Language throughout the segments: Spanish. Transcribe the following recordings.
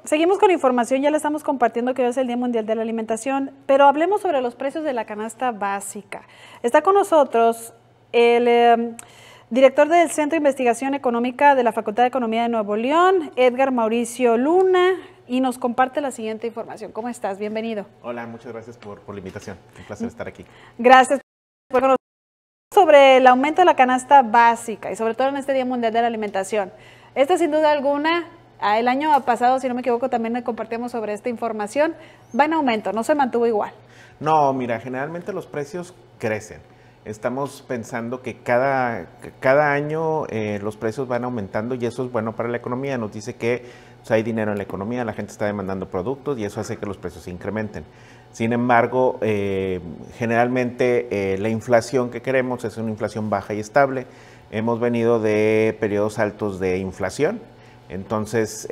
Seguimos con información, ya le estamos compartiendo que hoy es el Día Mundial de la Alimentación, pero hablemos sobre los precios de la canasta básica. Está con nosotros el director del Centro de Investigación Económica de la Facultad de Economía de Nuevo León, Edgar Mauricio Luna, y nos comparte la siguiente información. ¿Cómo estás? Bienvenido. Hola, muchas gracias por la invitación. Un placer estar aquí. Gracias por conocernos sobre el aumento de la canasta básica y sobre todo en este Día Mundial de la Alimentación. Esta, sin duda alguna, el año pasado, si no me equivoco, también compartimos sobre esta información, va en aumento, no se mantuvo igual. No, mira, generalmente los precios crecen. Estamos pensando que cada año los precios van aumentando y eso es bueno para la economía. Nos dice que hay dinero en la economía, la gente está demandando productos y eso hace que los precios se incrementen. Sin embargo, generalmente la inflación que queremos es una inflación baja y estable. Hemos venido de periodos altos de inflación. Entonces,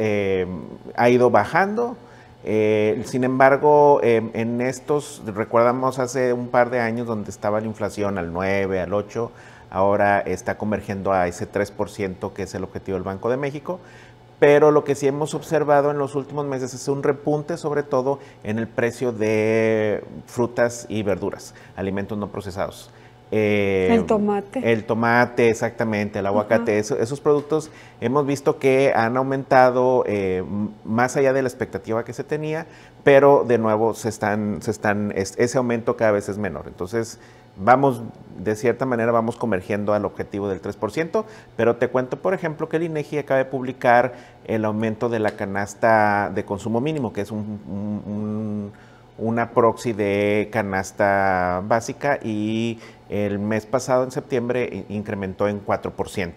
ha ido bajando. Sin embargo, en estos, recordamos hace un par de años donde estaba la inflación al 9, al 8, ahora está convergiendo a ese 3% que es el objetivo del Banco de México. Pero lo que sí hemos observado en los últimos meses es un repunte, sobre todo en el precio de frutas y verduras, alimentos no procesados. El tomate. El tomate, exactamente, el aguacate, esos productos hemos visto que han aumentado más allá de la expectativa que se tenía, pero de nuevo ese aumento cada vez es menor. Entonces, de cierta manera vamos convergiendo al objetivo del 3%, pero te cuento, por ejemplo, que el INEGI acaba de publicar el aumento de la canasta de consumo mínimo, que es una proxy de canasta básica, y el mes pasado, en septiembre, incrementó en 4%.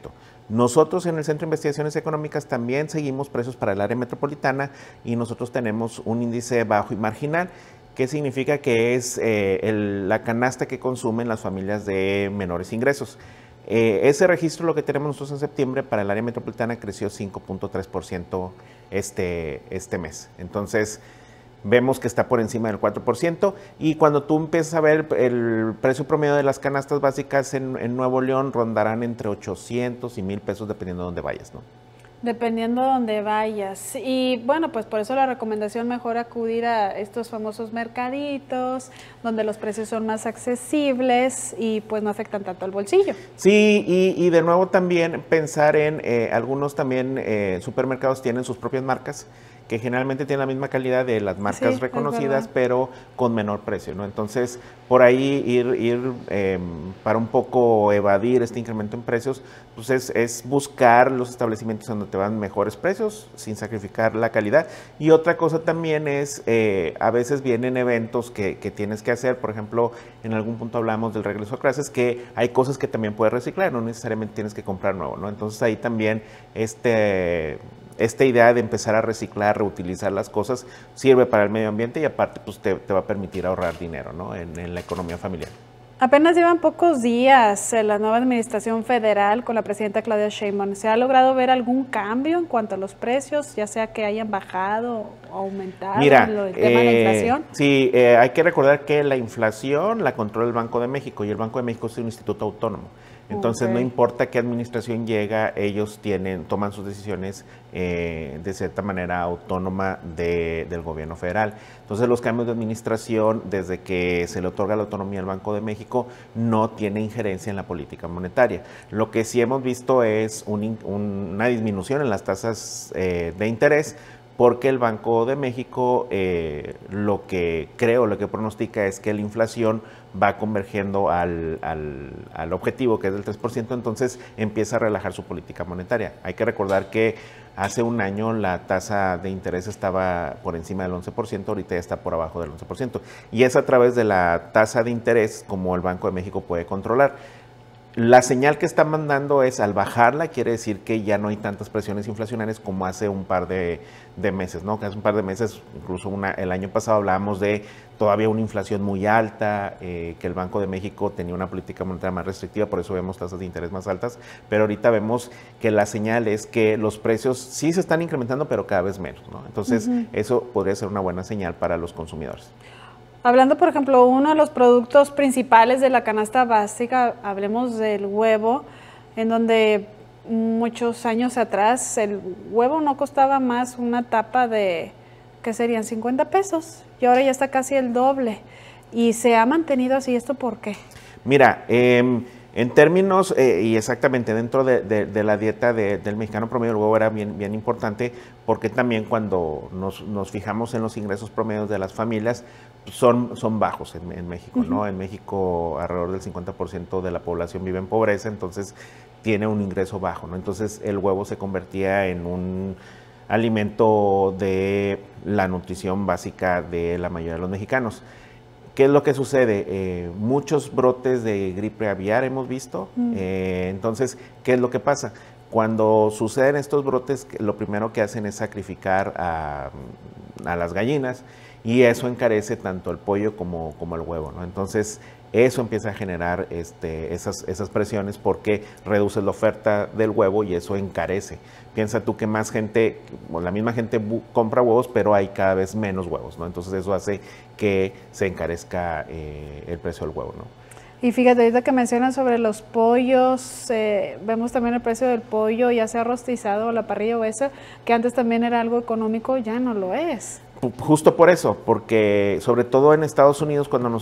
Nosotros en el Centro de Investigaciones Económicas también seguimos precios para el área metropolitana y nosotros tenemos un índice bajo y marginal, que significa que es la canasta que consumen las familias de menores ingresos. Ese registro, lo que tenemos nosotros en septiembre para el área metropolitana, creció 5.3% este mes. Entonces, vemos que está por encima del 4%, y cuando tú empiezas a ver el precio promedio de las canastas básicas en Nuevo León, rondarán entre 800 y 1,000 pesos dependiendo de dónde vayas, ¿no? Dependiendo de dónde vayas. Y bueno, pues por eso la recomendación, mejor acudir a estos famosos mercaditos, donde los precios son más accesibles y pues no afectan tanto al bolsillo. Sí, y de nuevo también pensar en algunos también supermercados tienen sus propias marcas, que generalmente tienen la misma calidad de las marcas reconocidas, pero con menor precio, ¿no? Entonces, por ahí ir para un poco evadir este incremento en precios, pues es buscar los establecimientos donde te van mejores precios, sin sacrificar la calidad. Y otra cosa también es, a veces vienen eventos que tienes que hacer, por ejemplo, en algún punto hablamos del regreso a clases, que hay cosas que también puedes reciclar, no necesariamente tienes que comprar nuevo, ¿no? Entonces ahí también esta idea de empezar a reciclar, reutilizar las cosas, sirve para el medio ambiente y aparte pues te va a permitir ahorrar dinero, ¿no? en la economía familiar. Apenas llevan pocos días la nueva administración federal con la presidenta Claudia Sheinbaum. ¿Se ha logrado ver algún cambio en cuanto a los precios, ya sea que hayan bajado o aumentado? Mira, el tema de la inflación? Sí, hay que recordar que la inflación la controla el Banco de México y el Banco de México es un instituto autónomo. Entonces, no importa qué administración llega, ellos toman sus decisiones de cierta manera autónoma del gobierno federal. Entonces, los cambios de administración, desde que se le otorga la autonomía al Banco de México, no tiene injerencia en la política monetaria. Lo que sí hemos visto es una disminución en las tasas de interés, porque el Banco de México lo que pronostica es que la inflación va convergiendo al objetivo, que es del 3%, entonces empieza a relajar su política monetaria. Hay que recordar que hace un año la tasa de interés estaba por encima del 11%, ahorita ya está por abajo del 11%, y es a través de la tasa de interés como el Banco de México puede controlar. La señal que está mandando es, al bajarla, quiere decir que ya no hay tantas presiones inflacionarias como hace un par de meses, ¿no? Que hace un par de meses, incluso el año pasado hablábamos de todavía una inflación muy alta, que el Banco de México tenía una política monetaria más restrictiva, por eso vemos tasas de interés más altas, pero ahorita vemos que la señal es que los precios sí se están incrementando, pero cada vez menos, ¿no? Entonces, eso podría ser una buena señal para los consumidores. Hablando, por ejemplo, uno de los productos principales de la canasta básica, hablemos del huevo, en donde muchos años atrás el huevo no costaba más una tapa de, ¿qué serían? 50 pesos. Y ahora ya está casi el doble. Y se ha mantenido así. ¿Esto por qué? Mira, en términos, y exactamente dentro de la dieta del mexicano promedio, el huevo era bien importante, porque también cuando nos fijamos en los ingresos promedios de las familias, son bajos en México, ¿no? En México alrededor del 50% de la población vive en pobreza, entonces tiene un ingreso bajo, ¿no? Entonces el huevo se convertía en un alimento de la nutrición básica de la mayoría de los mexicanos. ¿Qué es lo que sucede? Muchos brotes de gripe aviar hemos visto. Entonces, ¿qué es lo que pasa? Cuando suceden estos brotes, lo primero que hacen es sacrificar a las gallinas y eso encarece tanto el pollo como el huevo, ¿no? Entonces, eso empieza a generar esas presiones porque reduce la oferta del huevo y eso encarece. Piensa tú que más gente, la misma gente compra huevos, pero hay cada vez menos huevos, ¿no? Entonces eso hace que se encarezca el precio del huevo, ¿no? Y fíjate, ahorita que mencionas sobre los pollos, vemos también el precio del pollo, ya sea rostizado o la parrilla o eso, que antes también era algo económico, ya no lo es. Justo por eso, porque sobre todo en Estados Unidos cuando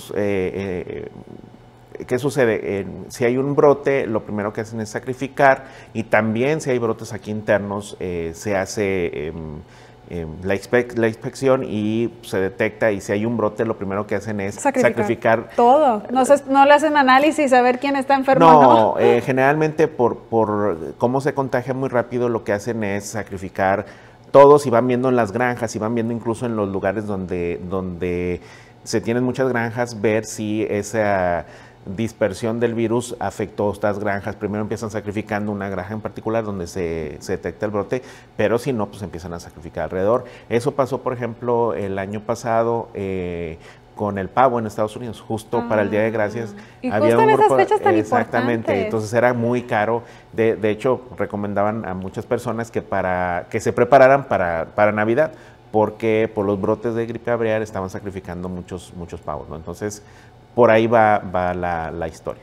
¿qué sucede? Si hay un brote, lo primero que hacen es sacrificar y también si hay brotes aquí internos, se hace la inspección y se detecta y si hay un brote, lo primero que hacen es sacrificar todo. No le hacen análisis a ver quién está enfermo. No, generalmente por cómo se contagia muy rápido, lo que hacen es sacrificar todos y van viendo en las granjas y van viendo incluso en los lugares donde se tienen muchas granjas, ver si esa dispersión del virus afectó estas granjas. Primero empiezan sacrificando una granja en particular donde se detecta el brote, pero si no, pues empiezan a sacrificar alrededor. Eso pasó, por ejemplo, el año pasado con el pavo en Estados Unidos, justo para el Día de Gracias. Y había justo en esas fechas tan exactamente, importantes. Entonces era muy caro. De hecho, recomendaban a muchas personas que se prepararan para Navidad, porque por los brotes de gripe aviar estaban sacrificando muchos pavos, ¿no? Entonces, por ahí va la historia.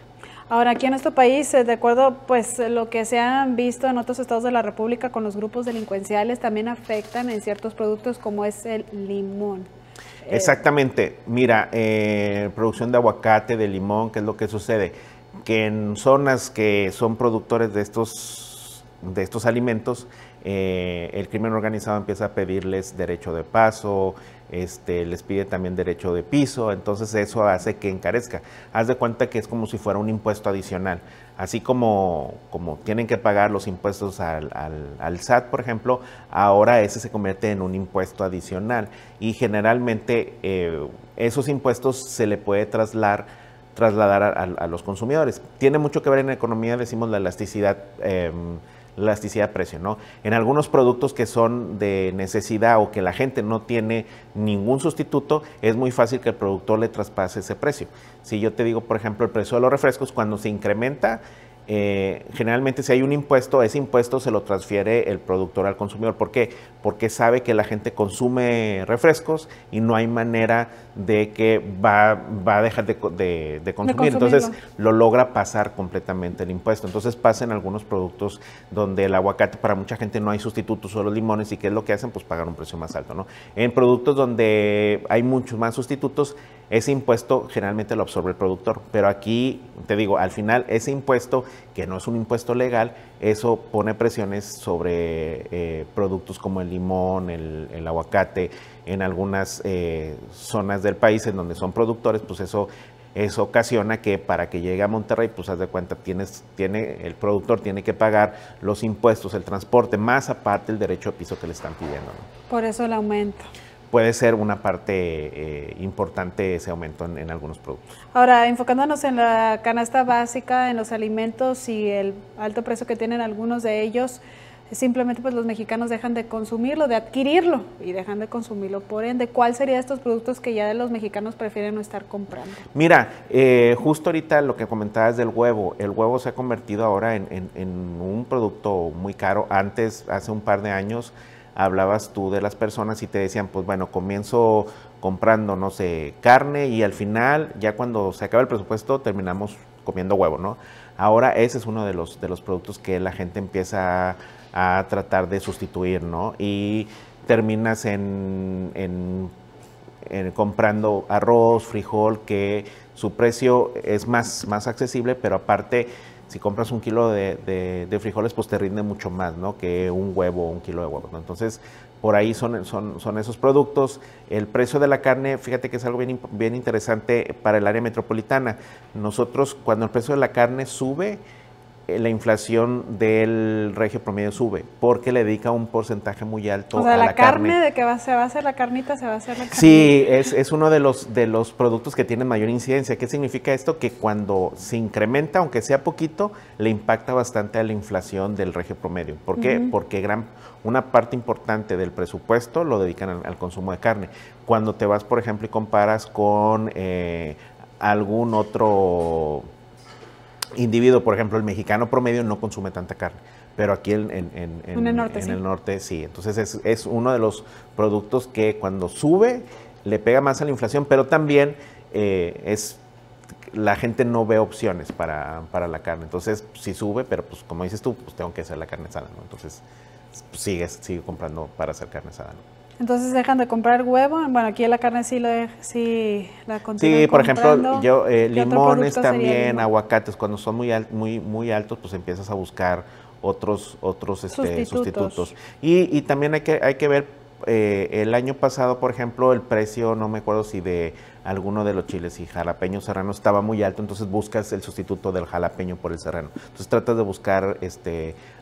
Ahora, aquí en nuestro país, de acuerdo, pues lo que se han visto en otros estados de la República con los grupos delincuenciales, también afectan en ciertos productos como es el limón. Exactamente. Mira, producción de aguacate, de limón, ¿qué es lo que sucede? Que en zonas que son productores de estos alimentos, el crimen organizado empieza a pedirles derecho de paso, les pide también derecho de piso, entonces eso hace que encarezca. Haz de cuenta que es como si fuera un impuesto adicional. Así como tienen que pagar los impuestos al SAT, por ejemplo, ahora ese se convierte en un impuesto adicional y generalmente esos impuestos se le puede trasladar a los consumidores. Tiene mucho que ver en economía, decimos la elasticidad de precio, ¿no? En algunos productos que son de necesidad o que la gente no tiene ningún sustituto, es muy fácil que el productor le traspase ese precio. Si yo te digo, por ejemplo, el precio de los refrescos, cuando se incrementa, generalmente si hay un impuesto, ese impuesto se lo transfiere el productor al consumidor. ¿Por qué? Porque sabe que la gente consume refrescos y no hay manera de que va a dejar de consumir. Entonces lo logra pasar completamente el impuesto. Entonces pasa en algunos productos donde el aguacate para mucha gente no hay sustitutos, solo limones, y ¿qué es lo que hacen? Pues pagar un precio más alto, ¿no? En productos donde hay muchos más sustitutos, ese impuesto generalmente lo absorbe el productor, pero aquí, te digo, al final ese impuesto, que no es un impuesto legal, eso pone presiones sobre productos como el limón, el aguacate, en algunas zonas del país en donde son productores, pues eso ocasiona que para que llegue a Monterrey, pues haz de cuenta, el productor tiene que pagar los impuestos, el transporte, más aparte el derecho de piso que le están pidiendo, ¿no? Por eso el aumento. Puede ser una parte importante ese aumento en algunos productos. Ahora, enfocándonos en la canasta básica, en los alimentos y el alto precio que tienen algunos de ellos, simplemente pues los mexicanos dejan de consumirlo, de adquirirlo y dejan de consumirlo. Por ende, ¿cuál sería estos productos que ya los mexicanos prefieren no estar comprando? Mira, justo ahorita lo que comentabas del huevo, el huevo se ha convertido ahora en un producto muy caro. Antes, hace un par de años, hablabas tú de las personas y te decían, pues bueno, comienzo comprando, no sé, carne y al final, ya cuando se acaba el presupuesto, terminamos comiendo huevo, ¿no? Ahora ese es uno de los productos que la gente empieza a tratar de sustituir, ¿no? Y terminas comprando arroz, frijol, que su precio es más accesible, pero aparte, si compras un kilo de frijoles, pues te rinde mucho más, ¿no? Que un huevo o un kilo de huevos, ¿no? Entonces, por ahí son esos productos. El precio de la carne, fíjate que es algo bien interesante para el área metropolitana. Nosotros, cuando el precio de la carne sube, la inflación del regio promedio sube, porque le dedica un porcentaje muy alto a la carne. O sea, la carne de que se va a hacer la carnita, se va a hacer la carnita. Sí, es uno de los productos que tienen mayor incidencia. ¿Qué significa esto? Que cuando se incrementa, aunque sea poquito, le impacta bastante a la inflación del regio promedio. ¿Por qué? Porque una parte importante del presupuesto lo dedican al consumo de carne. Cuando te vas, por ejemplo, y comparas con algún otro individuo, por ejemplo, el mexicano promedio no consume tanta carne, pero aquí en el norte sí. Entonces es uno de los productos que cuando sube le pega más a la inflación, pero también la gente no ve opciones para la carne. Entonces sí sube, pero pues como dices tú, pues tengo que hacer la carne asada, ¿no? Entonces pues, sigue comprando para hacer carne asada, ¿no? Entonces dejan de comprar huevo. Bueno, aquí la carne sí la continúan Sí, por comprando. ejemplo, limones también, aguacates, cuando son muy altos, pues empiezas a buscar otros sustitutos. Y también hay que ver, el año pasado, por ejemplo, el precio, no me acuerdo si de alguno de los chiles y jalapeño serrano estaba muy alto, entonces buscas el sustituto del jalapeño por el serrano. Entonces tratas de buscar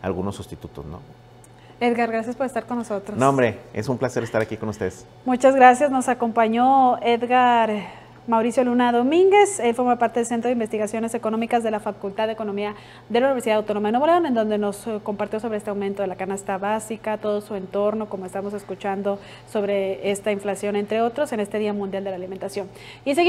algunos sustitutos, ¿no? Edgar, gracias por estar con nosotros. No, hombre, es un placer estar aquí con ustedes. Muchas gracias. Nos acompañó Edgar Mauricio Luna Domínguez. Él forma parte del Centro de Investigaciones Económicas de la Facultad de Economía de la Universidad Autónoma de Nuevo León, en donde nos compartió sobre este aumento de la canasta básica, todo su entorno, como estamos escuchando sobre esta inflación, entre otros, en este Día Mundial de la Alimentación. Y seguimos